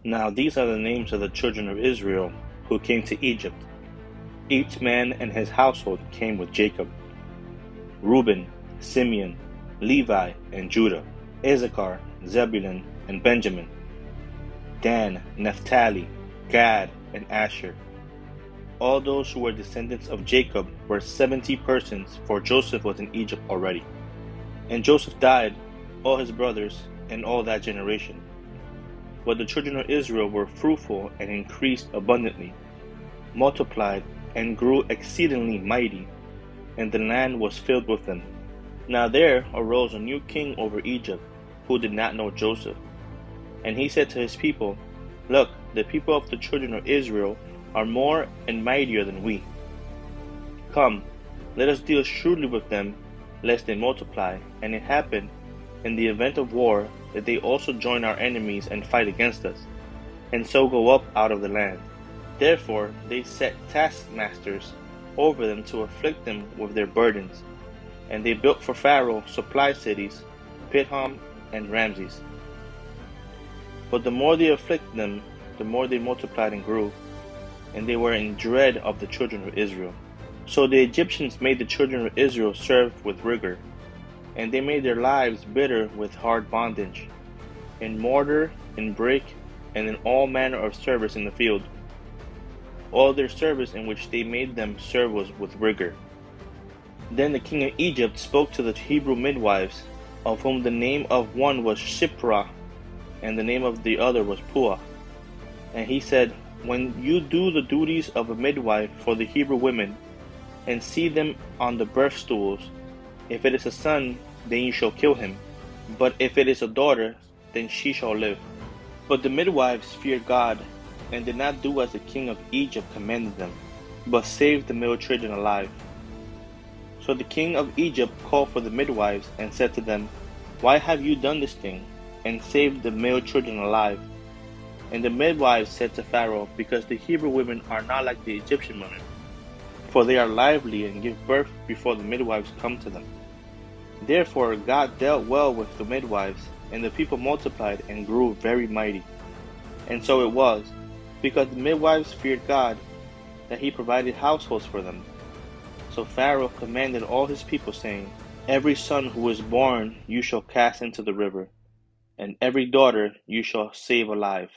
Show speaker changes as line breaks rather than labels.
Now these are the names of the children of Israel who came to Egypt. Each man and his household came with Jacob: Reuben, Simeon, Levi, and Judah; Issachar, Zebulun, and Benjamin; Dan, Naphtali, Gad, and Asher. All those who were descendants of Jacob were 70 persons, for Joseph was in Egypt already. And Joseph died, all his brothers, and all that generation. But the children of Israel were fruitful and increased abundantly, multiplied and grew exceedingly mighty, and the land was filled with them. Now there arose a new king over Egypt, who did not know Joseph. And he said to his people, "Look, the people of the children of Israel are more and mightier than we. Come, let us deal shrewdly with them, lest they multiply." And it happened, in the event of war, that they also join our enemies and fight against us, and so go up out of the land. Therefore they set taskmasters over them to afflict them with their burdens. And they built for Pharaoh supply cities, Pithom and Ramses. But the more they afflicted them, the more they multiplied and grew, and they were in dread of the children of Israel. So the Egyptians made the children of Israel serve with rigor, and they made their lives bitter with hard bondage, in mortar, in brick, and in all manner of service in the field. All their service in which they made them serve was with rigor. Then the king of Egypt spoke to the Hebrew midwives, of whom the name of one was Shiphrah, and the name of the other was Puah. And he said, "When you do the duties of a midwife for the Hebrew women, and see them on the birth stools, if it is a son, then you shall kill him, but if it is a daughter, then she shall live." But the midwives feared God, and did not do as the king of Egypt commanded them, but saved the male children alive. So the king of Egypt called for the midwives, and said to them, "Why have you done this thing, and saved the male children alive?" And the midwives said to Pharaoh, "Because the Hebrew women are not like the Egyptian women, for they are lively and give birth before the midwives come to them." Therefore God dealt well with the midwives, and the people multiplied and grew very mighty. And so it was, because the midwives feared God, that he provided households for them. So Pharaoh commanded all his people, saying, "Every son who is born you shall cast into the river, and every daughter you shall save alive."